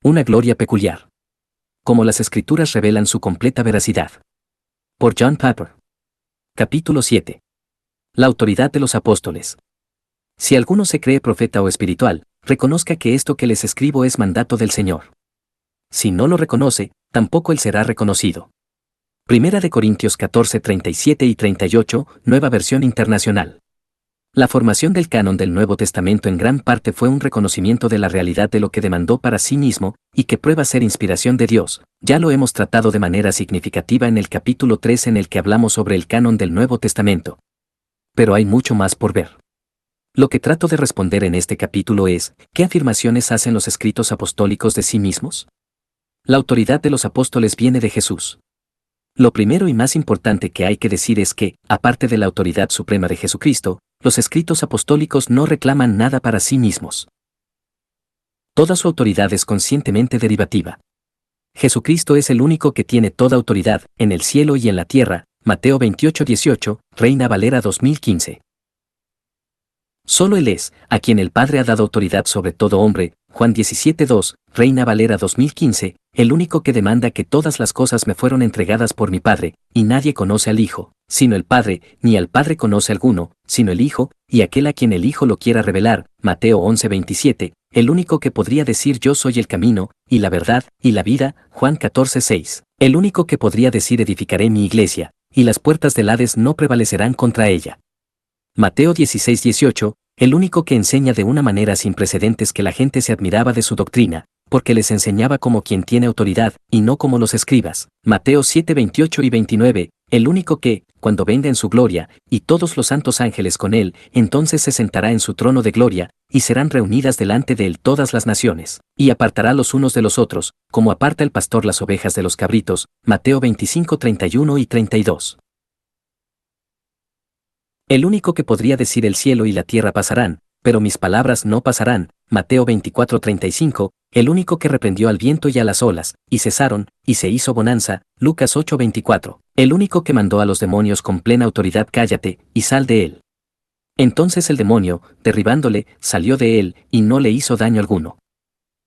Una gloria peculiar. Como las Escrituras revelan su completa veracidad. Por John Piper. Capítulo 7. La autoridad de los apóstoles. Si alguno se cree profeta o espiritual, reconozca que esto que les escribo es mandato del Señor. Si no lo reconoce, tampoco él será reconocido. Primera de Corintios 14, 37 y 38, Nueva Versión Internacional. La formación del canon del Nuevo Testamento en gran parte fue un reconocimiento de la realidad de lo que demandó para sí mismo, y que prueba ser inspiración de Dios. Ya lo hemos tratado de manera significativa en el capítulo 3 en el que hablamos sobre el canon del Nuevo Testamento. Pero hay mucho más por ver. Lo que trato de responder en este capítulo es, ¿qué afirmaciones hacen los escritos apostólicos de sí mismos? La autoridad de los apóstoles viene de Jesús. Lo primero y más importante que hay que decir es que, aparte de la autoridad suprema de Jesucristo, los escritos apostólicos no reclaman nada para sí mismos. Toda su autoridad es conscientemente derivativa. Jesucristo es el único que tiene toda autoridad, en el cielo y en la tierra, Mateo 28:18, Reina Valera 2015. Solo Él es, a quien el Padre ha dado autoridad sobre todo hombre, Juan 17:2, Reina Valera 2015, el único que demanda que todas las cosas me fueron entregadas por mi Padre, y nadie conoce al Hijo, sino el Padre, ni al Padre conoce alguno, sino el Hijo, y aquel a quien el Hijo lo quiera revelar, Mateo 11:27, el único que podría decir yo soy el camino, y la verdad, y la vida, Juan 14:6, el único que podría decir edificaré mi iglesia, y las puertas del Hades no prevalecerán contra ella. Mateo 16:18, el único que enseña de una manera sin precedentes que la gente se admiraba de su doctrina, porque les enseñaba como quien tiene autoridad, y no como los escribas. Mateo 7:28 y 29, el único que, cuando venga en su gloria, y todos los santos ángeles con él, entonces se sentará en su trono de gloria, y serán reunidas delante de él todas las naciones, y apartará los unos de los otros, como aparta el pastor las ovejas de los cabritos. Mateo 25:31 y 32. El único que podría decir el cielo y la tierra pasarán, pero mis palabras no pasarán, Mateo 24:35, el único que reprendió al viento y a las olas, y cesaron, y se hizo bonanza, Lucas 8:24, el único que mandó a los demonios con plena autoridad cállate, y sal de él. Entonces el demonio, derribándole, salió de él, y no le hizo daño alguno.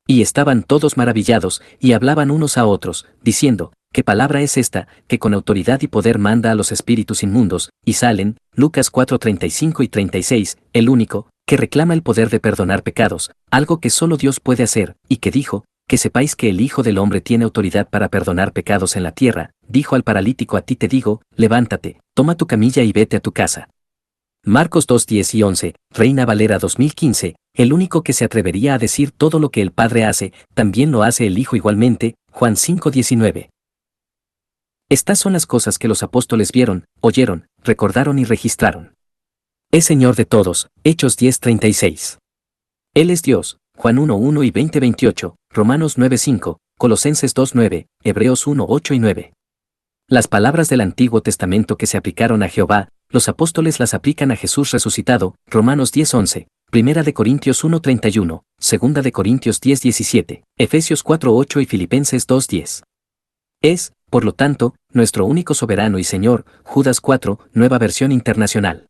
Y estaban todos maravillados, y hablaban unos a otros, diciendo, ¿qué palabra es esta, que con autoridad y poder manda a los espíritus inmundos, y salen? Lucas 4:35 y 36, el único, que reclama el poder de perdonar pecados, algo que solo Dios puede hacer, y que dijo, que sepáis que el Hijo del Hombre tiene autoridad para perdonar pecados en la tierra, dijo al paralítico a ti te digo, levántate, toma tu camilla y vete a tu casa. Marcos 2:10 y 11, Reina Valera 2015, el único que se atrevería a decir todo lo que el Padre hace, también lo hace el Hijo igualmente, Juan 5:19. Estas son las cosas que los apóstoles vieron, oyeron, recordaron y registraron. Es Señor de todos, Hechos 10:36. Él es Dios, Juan 1:1 y 20:28, Romanos 9:5, Colosenses 2:9, Hebreos 1:8 y 9. Las palabras del Antiguo Testamento que se aplicaron a Jehová, los apóstoles las aplican a Jesús resucitado, Romanos 10:11, Primera de Corintios 1:31, Segunda de Corintios 10:17, Efesios 4:8 y Filipenses 2:10. Es, por lo tanto, nuestro único soberano y Señor, Judas 4, Nueva Versión Internacional.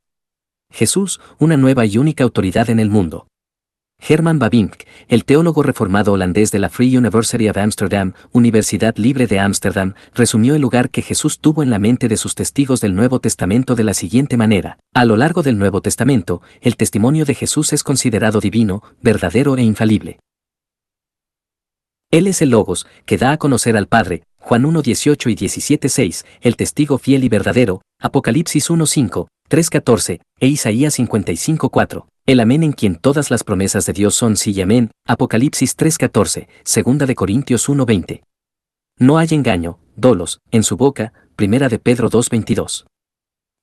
Jesús, una nueva y única autoridad en el mundo. Herman Bavinck, el teólogo reformado holandés de la Free University of Amsterdam, Universidad Libre de Ámsterdam, resumió el lugar que Jesús tuvo en la mente de sus testigos del Nuevo Testamento de la siguiente manera: a lo largo del Nuevo Testamento, el testimonio de Jesús es considerado divino, verdadero e infalible. Él es el Logos, que da a conocer al Padre, Juan 1:18 y 17:6, el testigo fiel y verdadero, Apocalipsis 1:5, 3:14, e Isaías 55:4, el Amén en quien todas las promesas de Dios son sí y amén, Apocalipsis 3:14, Segunda de Corintios 1:20. No hay engaño, dolos, en su boca, Primera de Pedro 2:22.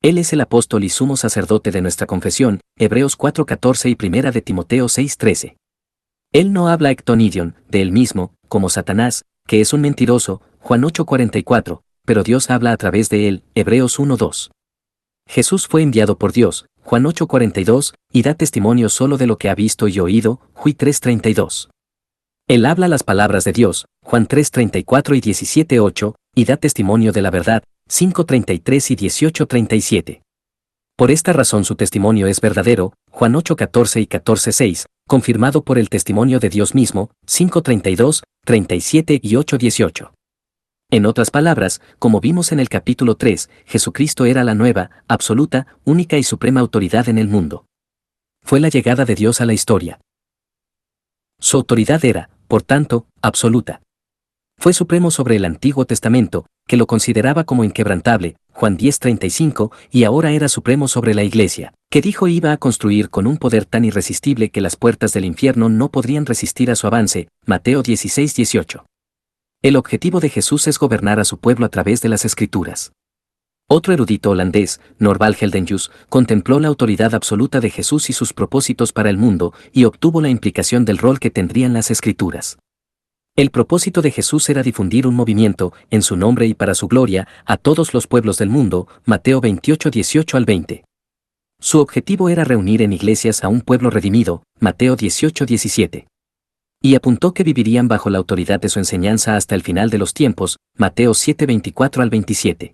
Él es el apóstol y sumo sacerdote de nuestra confesión, Hebreos 4:14 y Primera de Timoteo 6:13. Él no habla ectonidion, de él mismo, como Satanás, que es un mentiroso, Juan 8:44, pero Dios habla a través de él, Hebreos 1:2. Jesús fue enviado por Dios, Juan 8:42, y da testimonio solo de lo que ha visto y oído, Juan 3:32. Él habla las palabras de Dios, Juan 3:34 y 17:8, y da testimonio de la verdad, 5:33 y 18:37. Por esta razón su testimonio es verdadero, Juan 8:14 y 14:6, confirmado por el testimonio de Dios mismo, 5:32, 37 y 8:18. En otras palabras, como vimos en el capítulo 3, Jesucristo era la nueva, absoluta, única y suprema autoridad en el mundo. Fue la llegada de Dios a la historia. Su autoridad era, por tanto, absoluta. Fue supremo sobre el Antiguo Testamento, que lo consideraba como inquebrantable, Juan 10:35, y ahora era supremo sobre la Iglesia, que dijo iba a construir con un poder tan irresistible que las puertas del infierno no podrían resistir a su avance, Mateo 16:18. El objetivo de Jesús es gobernar a su pueblo a través de las Escrituras. Otro erudito holandés, Norval Geldenhuis, contempló la autoridad absoluta de Jesús y sus propósitos para el mundo, y obtuvo la implicación del rol que tendrían las Escrituras. El propósito de Jesús era difundir un movimiento, en su nombre y para su gloria, a todos los pueblos del mundo, Mateo 28:18-20. Su objetivo era reunir en iglesias a un pueblo redimido, Mateo 18:17. Y apuntó que vivirían bajo la autoridad de su enseñanza hasta el final de los tiempos, Mateo 7:24-27.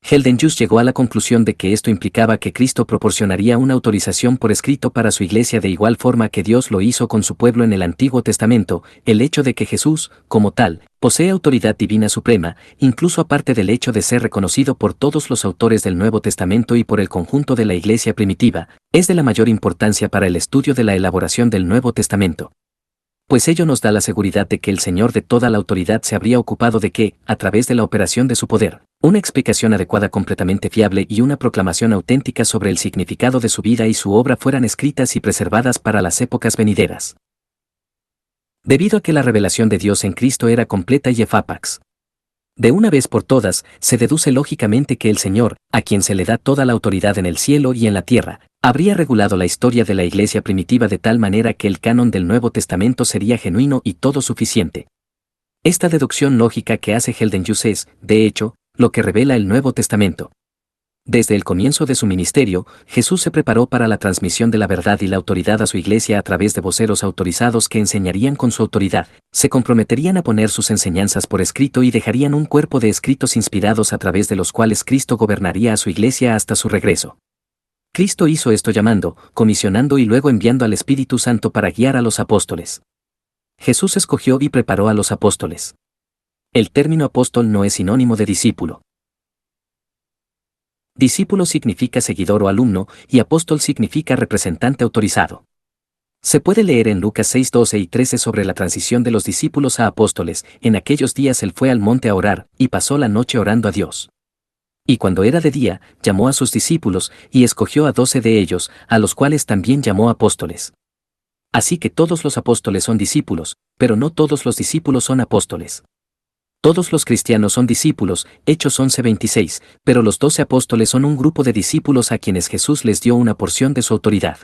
Geldenhuis llegó a la conclusión de que esto implicaba que Cristo proporcionaría una autorización por escrito para su iglesia de igual forma que Dios lo hizo con su pueblo en el Antiguo Testamento, el hecho de que Jesús, como tal, posee autoridad divina suprema, incluso aparte del hecho de ser reconocido por todos los autores del Nuevo Testamento y por el conjunto de la iglesia primitiva, es de la mayor importancia para el estudio de la elaboración del Nuevo Testamento. Pues ello nos da la seguridad de que el Señor de toda la autoridad se habría ocupado de que, a través de la operación de su poder, una explicación adecuada completamente fiable y una proclamación auténtica sobre el significado de su vida y su obra fueran escritas y preservadas para las épocas venideras. Debido a que la revelación de Dios en Cristo era completa y efapax. De una vez por todas, se deduce lógicamente que el Señor, a quien se le da toda la autoridad en el cielo y en la tierra, habría regulado la historia de la iglesia primitiva de tal manera que el canon del Nuevo Testamento sería genuino y todo suficiente. Esta deducción lógica que hace Geldenhuis es, de hecho, lo que revela el Nuevo Testamento. Desde el comienzo de su ministerio, Jesús se preparó para la transmisión de la verdad y la autoridad a su iglesia a través de voceros autorizados que enseñarían con su autoridad, se comprometerían a poner sus enseñanzas por escrito y dejarían un cuerpo de escritos inspirados a través de los cuales Cristo gobernaría a su iglesia hasta su regreso. Cristo hizo esto llamando, comisionando y luego enviando al Espíritu Santo para guiar a los apóstoles. Jesús escogió y preparó a los apóstoles. El término apóstol no es sinónimo de discípulo. Discípulo significa seguidor o alumno, y apóstol significa representante autorizado. Se puede leer en Lucas 6:12 y 13 sobre la transición de los discípulos a apóstoles. En aquellos días él fue al monte a orar, y pasó la noche orando a Dios. Y cuando era de día, llamó a sus discípulos, y escogió a 12 de ellos, a los cuales también llamó apóstoles. Así que todos los apóstoles son discípulos, pero no todos los discípulos son apóstoles. Todos los cristianos son discípulos, Hechos 11:26, pero los 12 apóstoles son un grupo de discípulos a quienes Jesús les dio una porción de su autoridad.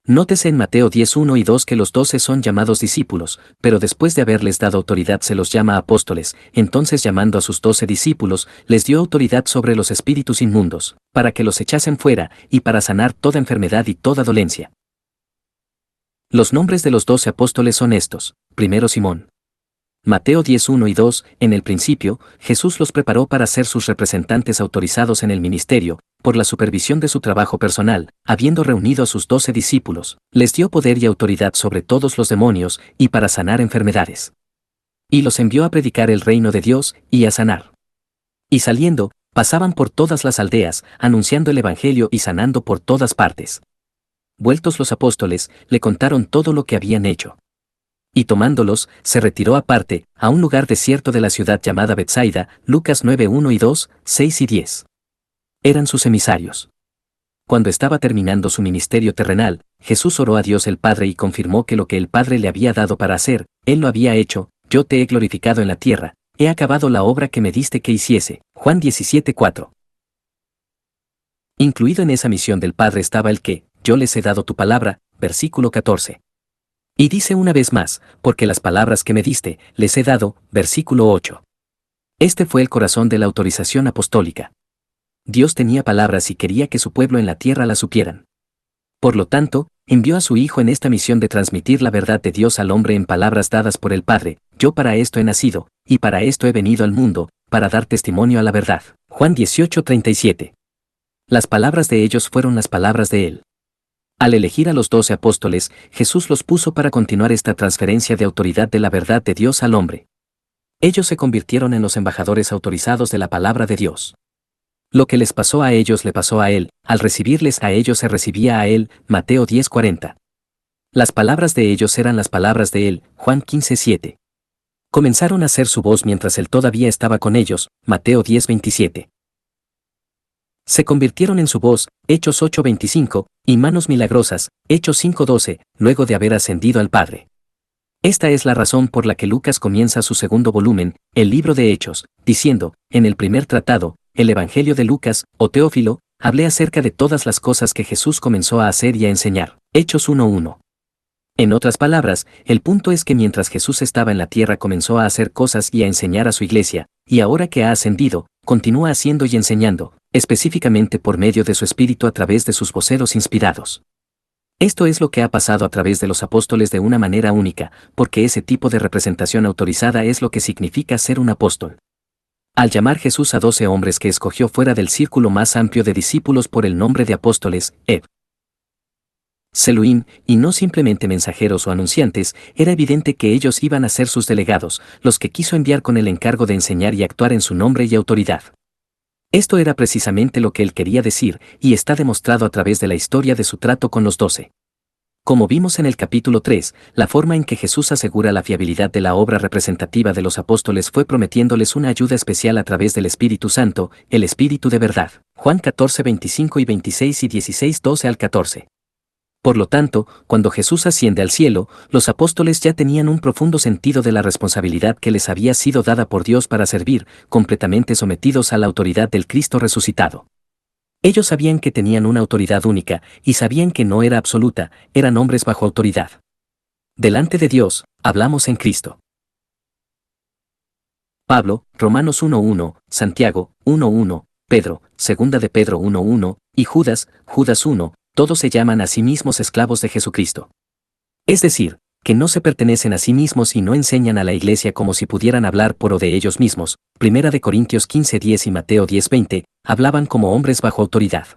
Nótese en Mateo 10:1 y 2 que los 12 son llamados discípulos, pero después de haberles dado autoridad se los llama apóstoles, entonces llamando a sus 12 discípulos, les dio autoridad sobre los espíritus inmundos, para que los echasen fuera, y para sanar toda enfermedad y toda dolencia. Los nombres de los 12 apóstoles son estos: primero Simón. Mateo 10:1 y 2, en el principio, Jesús los preparó para ser sus representantes autorizados en el ministerio, por la supervisión de su trabajo personal, habiendo reunido a sus 12 discípulos, les dio poder y autoridad sobre todos los demonios, y para sanar enfermedades. Y los envió a predicar el reino de Dios, y a sanar. Y saliendo, pasaban por todas las aldeas, anunciando el evangelio y sanando por todas partes. Vueltos los apóstoles, le contaron todo lo que habían hecho. Y tomándolos, se retiró aparte, a un lugar desierto de la ciudad llamada Betsaida, Lucas 9:1 y 2, 6 y 10. Eran sus emisarios. Cuando estaba terminando su ministerio terrenal, Jesús oró a Dios el Padre y confirmó que lo que el Padre le había dado para hacer, Él lo había hecho: yo te he glorificado en la tierra, he acabado la obra que me diste que hiciese. Juan 17:4. Incluido en esa misión del Padre estaba el que, yo les he dado tu palabra, versículo 14. Y dice una vez más, porque las palabras que me diste, les he dado, versículo 8. Este fue el corazón de la autorización apostólica. Dios tenía palabras y quería que su pueblo en la tierra las supieran. Por lo tanto, envió a su Hijo en esta misión de transmitir la verdad de Dios al hombre en palabras dadas por el Padre: yo para esto he nacido, y para esto he venido al mundo, para dar testimonio a la verdad. Juan 18:37. Las palabras de ellos fueron las palabras de Él. Al elegir a los 12 apóstoles, Jesús los puso para continuar esta transferencia de autoridad de la verdad de Dios al hombre. Ellos se convirtieron en los embajadores autorizados de la palabra de Dios. Lo que les pasó a ellos le pasó a él, al recibirles a ellos se recibía a él, Mateo 10:40. Las palabras de ellos eran las palabras de él, Juan 15:7. Comenzaron a hacer su voz mientras él todavía estaba con ellos, Mateo 10:27. Se convirtieron en su voz, Hechos 8:25, y manos milagrosas, Hechos 5:12, luego de haber ascendido al Padre. Esta es la razón por la que Lucas comienza su segundo volumen, el libro de Hechos, diciendo, en el primer tratado, el Evangelio de Lucas, o Teófilo, hablé acerca de todas las cosas que Jesús comenzó a hacer y a enseñar, Hechos 1:1. En otras palabras, el punto es que mientras Jesús estaba en la tierra comenzó a hacer cosas y a enseñar a su iglesia, y ahora que ha ascendido, continúa haciendo y enseñando, específicamente por medio de su Espíritu a través de sus voceros inspirados. Esto es lo que ha pasado a través de los apóstoles de una manera única, porque ese tipo de representación autorizada es lo que significa ser un apóstol. Al llamar Jesús a 12 hombres que escogió fuera del círculo más amplio de discípulos por el nombre de apóstoles, Seluim, y no simplemente mensajeros o anunciantes, era evidente que ellos iban a ser sus delegados, los que quiso enviar con el encargo de enseñar y actuar en su nombre y autoridad. Esto era precisamente lo que él quería decir, y está demostrado a través de la historia de su trato con los 12. Como vimos en el capítulo 3, la forma en que Jesús asegura la fiabilidad de la obra representativa de los apóstoles fue prometiéndoles una ayuda especial a través del Espíritu Santo, el Espíritu de verdad. Juan 14:25 y 26 y 16:12 al 14. Por lo tanto, cuando Jesús asciende al cielo, los apóstoles ya tenían un profundo sentido de la responsabilidad que les había sido dada por Dios para servir, completamente sometidos a la autoridad del Cristo resucitado. Ellos sabían que tenían una autoridad única, y sabían que no era absoluta, eran hombres bajo autoridad. Delante de Dios, hablamos en Cristo. Pablo, Romanos 1:1, Santiago, 1:1, Pedro, 2 de Pedro 1:1, y Judas, Judas 1, todos se llaman a sí mismos esclavos de Jesucristo. Es decir, que no se pertenecen a sí mismos y no enseñan a la iglesia como si pudieran hablar por o de ellos mismos. 1 Corintios 15:10 y Mateo 10:20, hablaban como hombres bajo autoridad.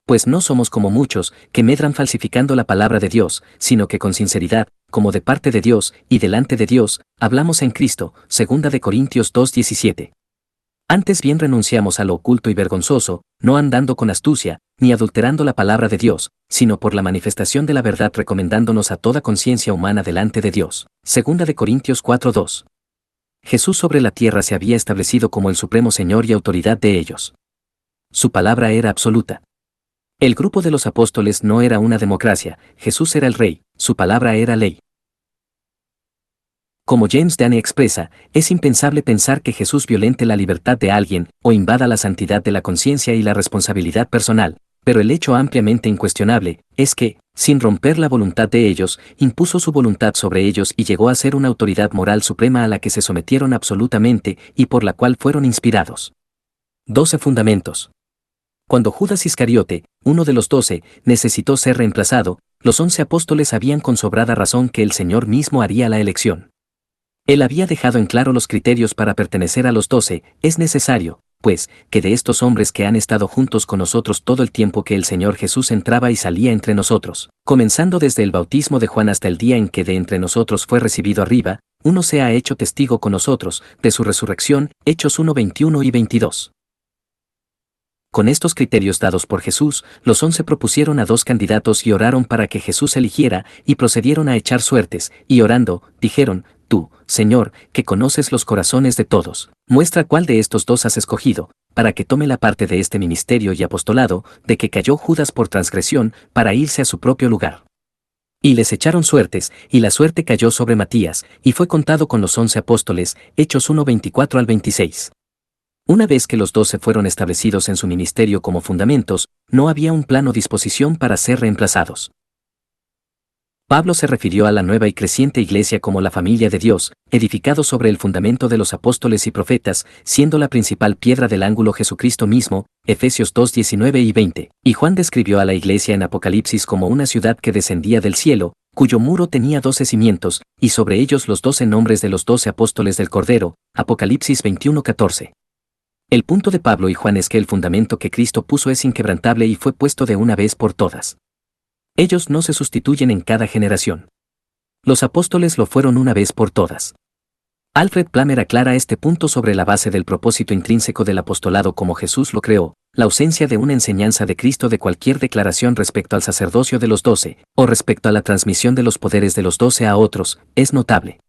Pues no somos como muchos, que medran falsificando la palabra de Dios, sino que con sinceridad, como de parte de Dios y delante de Dios, hablamos en Cristo. 2 Corintios 2:17. Antes bien renunciamos a lo oculto y vergonzoso, no andando con astucia, ni adulterando la palabra de Dios, sino por la manifestación de la verdad recomendándonos a toda conciencia humana delante de Dios. 2 de Corintios 4:2. Jesús sobre la tierra se había establecido como el supremo Señor y autoridad de ellos. Su palabra era absoluta. El grupo de los apóstoles no era una democracia, Jesús era el rey, su palabra era ley. Como James Dane expresa, es impensable pensar que Jesús violente la libertad de alguien o invada la santidad de la conciencia y la responsabilidad personal, pero el hecho ampliamente incuestionable es que, sin romper la voluntad de ellos, impuso su voluntad sobre ellos y llegó a ser una autoridad moral suprema a la que se sometieron absolutamente y por la cual fueron inspirados. 12 fundamentos. Cuando Judas Iscariote, uno de los 12, necesitó ser reemplazado, los 11 apóstoles sabían con sobrada razón que el Señor mismo haría la elección. Él había dejado en claro los criterios para pertenecer a los 12, es necesario, pues, que de estos hombres que han estado juntos con nosotros todo el tiempo que el Señor Jesús entraba y salía entre nosotros, comenzando desde el bautismo de Juan hasta el día en que de entre nosotros fue recibido arriba, uno se ha hecho testigo con nosotros, de su resurrección, Hechos 1:21 y 22. Con estos criterios dados por Jesús, los 11 propusieron a 2 candidatos y oraron para que Jesús eligiera, y procedieron a echar suertes, y orando, dijeron, tú, Señor, que conoces los corazones de todos, muestra cuál de estos 2 has escogido, para que tome la parte de este ministerio y apostolado, de que cayó Judas por transgresión, para irse a su propio lugar. Y les echaron suertes, y la suerte cayó sobre Matías, y fue contado con los 11 apóstoles, Hechos 1:24 al 26. Una vez que los 12 fueron establecidos en su ministerio como fundamentos, no había un plan o disposición para ser reemplazados. Pablo se refirió a la nueva y creciente iglesia como la familia de Dios, edificado sobre el fundamento de los apóstoles y profetas, siendo la principal piedra del ángulo Jesucristo mismo, Efesios 2:19 y 20. Y Juan describió a la iglesia en Apocalipsis como una ciudad que descendía del cielo, cuyo muro tenía 12 cimientos, y sobre ellos los 12 nombres de los 12 apóstoles del Cordero, Apocalipsis 21:14. El punto de Pablo y Juan es que el fundamento que Cristo puso es inquebrantable y fue puesto de una vez por todas. Ellos no se sustituyen en cada generación. Los apóstoles lo fueron una vez por todas. Alfred Plummer aclara este punto sobre la base del propósito intrínseco del apostolado como Jesús lo creó, la ausencia de una enseñanza de Cristo de cualquier declaración respecto al sacerdocio de los 12, o respecto a la transmisión de los poderes de los 12 a otros, es notable.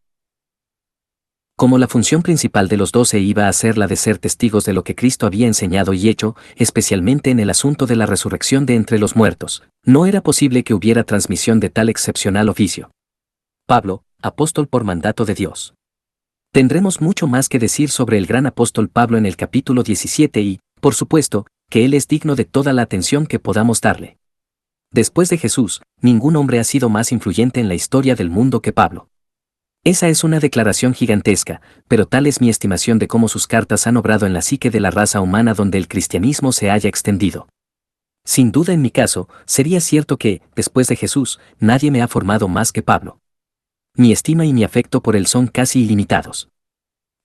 Como la función principal de los 12 iba a ser la de ser testigos de lo que Cristo había enseñado y hecho, especialmente en el asunto de la resurrección de entre los muertos, no era posible que hubiera transmisión de tal excepcional oficio. Pablo, apóstol por mandato de Dios. Tendremos mucho más que decir sobre el gran apóstol Pablo en el capítulo 17 y, por supuesto, que él es digno de toda la atención que podamos darle. Después de Jesús, ningún hombre ha sido más influyente en la historia del mundo que Pablo. Esa es una declaración gigantesca, pero tal es mi estimación de cómo sus cartas han obrado en la psique de la raza humana donde el cristianismo se haya extendido. Sin duda en mi caso, sería cierto que, después de Jesús, nadie me ha formado más que Pablo. Mi estima y mi afecto por él son casi ilimitados.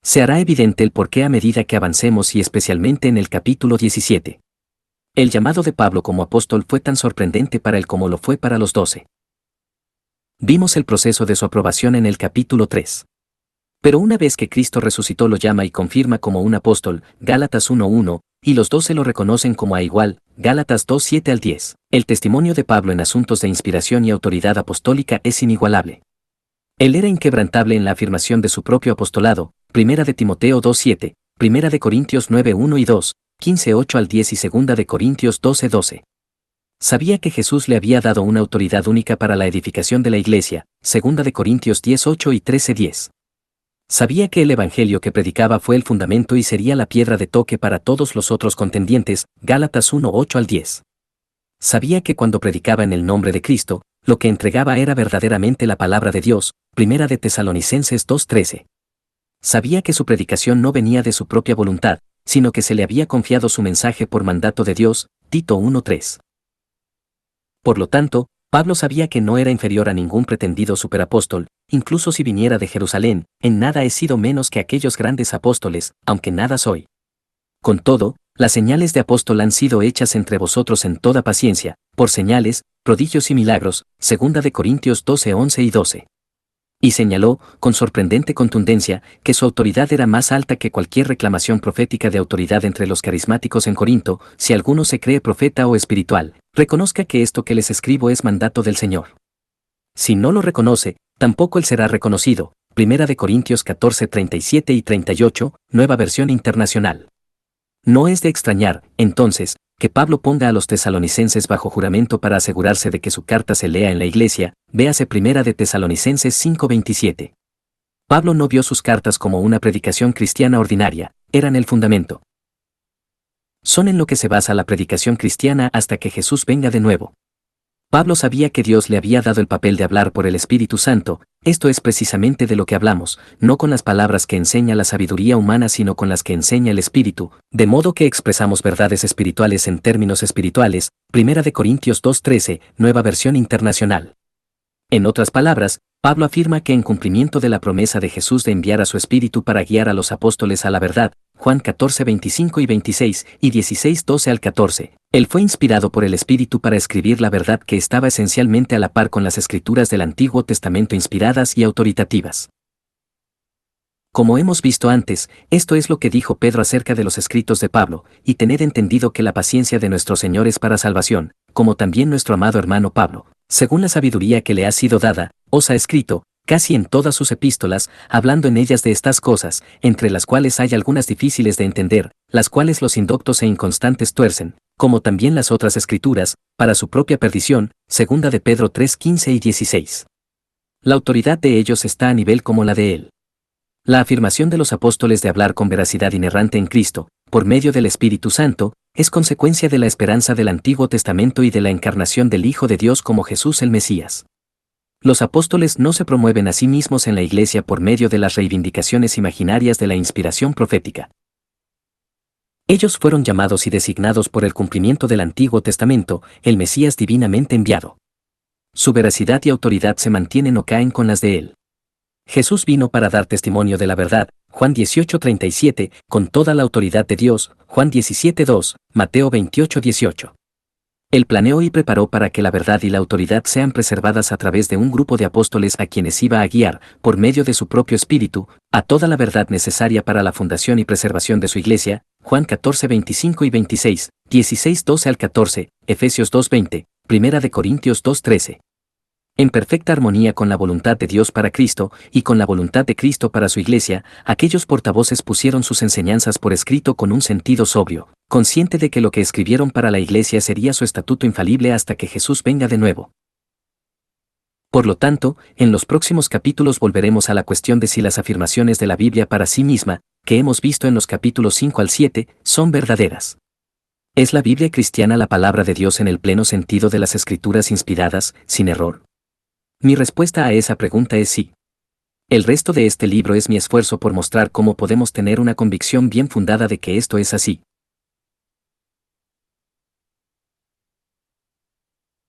Se hará evidente el porqué a medida que avancemos y especialmente en el capítulo 17. El llamado de Pablo como apóstol fue tan sorprendente para él como lo fue para los 12. Vimos el proceso de su aprobación en el capítulo 3. Pero una vez que Cristo resucitó lo llama y confirma como un apóstol, Gálatas 1:1, y los 12 lo reconocen como a igual, Gálatas 2:7 al 10. El testimonio de Pablo en asuntos de inspiración y autoridad apostólica es inigualable. Él era inquebrantable en la afirmación de su propio apostolado, 1 de Timoteo 2:7, 1 de Corintios 9:1 y 2, 15:8 al 10 y 2 de Corintios 12:12. Sabía que Jesús le había dado una autoridad única para la edificación de la iglesia, 2 de Corintios 10:8 y 13:10. Sabía que el evangelio que predicaba fue el fundamento y sería la piedra de toque para todos los otros contendientes, Gálatas 1:8 al 10. Sabía que cuando predicaba en el nombre de Cristo, lo que entregaba era verdaderamente la palabra de Dios, 1 de Tesalonicenses 2:13. Sabía que su predicación no venía de su propia voluntad, sino que se le había confiado su mensaje por mandato de Dios, Tito 1:3. Por lo tanto, Pablo sabía que no era inferior a ningún pretendido superapóstol, incluso si viniera de Jerusalén, en nada he sido menos que aquellos grandes apóstoles, aunque nada soy. Con todo, las señales de apóstol han sido hechas entre vosotros en toda paciencia, por señales, prodigios y milagros, 2 de Corintios 12:11 y 12. Y señaló, con sorprendente contundencia, que su autoridad era más alta que cualquier reclamación profética de autoridad entre los carismáticos en Corinto. Si alguno se cree profeta o espiritual, reconozca que esto que les escribo es mandato del Señor. Si no lo reconoce, tampoco él será reconocido. 1 de Corintios 14:37 y 38, Nueva Versión Internacional. No es de extrañar, entonces, que Pablo ponga a los tesalonicenses bajo juramento para asegurarse de que su carta se lea en la iglesia, véase 1 de Tesalonicenses 5:27. Pablo no vio sus cartas como una predicación cristiana ordinaria, eran el fundamento. Son en lo que se basa la predicación cristiana hasta que Jesús venga de nuevo. Pablo sabía que Dios le había dado el papel de hablar por el Espíritu Santo, esto es precisamente de lo que hablamos, no con las palabras que enseña la sabiduría humana sino con las que enseña el Espíritu, de modo que expresamos verdades espirituales en términos espirituales, 1 de Corintios 2:13, Nueva Versión Internacional. En otras palabras, Pablo afirma que en cumplimiento de la promesa de Jesús de enviar a su Espíritu para guiar a los apóstoles a la verdad, Juan 14:25 y 26 y 16:12 al 14, él fue inspirado por el Espíritu para escribir la verdad que estaba esencialmente a la par con las escrituras del Antiguo Testamento inspiradas y autoritativas. Como hemos visto antes, esto es lo que dijo Pedro acerca de los escritos de Pablo, y tened entendido que la paciencia de nuestro Señor es para salvación, como también nuestro amado hermano Pablo, según la sabiduría que le ha sido dada, os ha escrito, casi en todas sus epístolas, hablando en ellas de estas cosas, entre las cuales hay algunas difíciles de entender, las cuales los indoctos e inconstantes tuercen, como también las otras escrituras, para su propia perdición, 2 de Pedro 3:15 y 16. La autoridad de ellos está a nivel como la de él. La afirmación de los apóstoles de hablar con veracidad inerrante en Cristo, por medio del Espíritu Santo, es consecuencia de la esperanza del Antiguo Testamento y de la encarnación del Hijo de Dios como Jesús el Mesías. Los apóstoles no se promueven a sí mismos en la Iglesia por medio de las reivindicaciones imaginarias de la inspiración profética. Ellos fueron llamados y designados por el cumplimiento del Antiguo Testamento, el Mesías divinamente enviado. Su veracidad y autoridad se mantienen o caen con las de él. Jesús vino para dar testimonio de la verdad, Juan 18:37, con toda la autoridad de Dios, Juan 17:2, Mateo 28:18. Él planeó y preparó para que la verdad y la autoridad sean preservadas a través de un grupo de apóstoles a quienes iba a guiar, por medio de su propio espíritu, a toda la verdad necesaria para la fundación y preservación de su iglesia. Juan 14, 25 y 26, 16, 12 al 14, Efesios 2, 20, Primera de Corintios 2, 13. En perfecta armonía con la voluntad de Dios para Cristo, y con la voluntad de Cristo para su iglesia, aquellos portavoces pusieron sus enseñanzas por escrito con un sentido sobrio, consciente de que lo que escribieron para la iglesia sería su estatuto infalible hasta que Jesús venga de nuevo. Por lo tanto, en los próximos capítulos volveremos a la cuestión de si las afirmaciones de la Biblia para sí misma, que hemos visto en los capítulos 5 al 7, son verdaderas. ¿Es la Biblia cristiana la palabra de Dios en el pleno sentido de las Escrituras inspiradas, sin error? Mi respuesta a esa pregunta es sí. El resto de este libro es mi esfuerzo por mostrar cómo podemos tener una convicción bien fundada de que esto es así.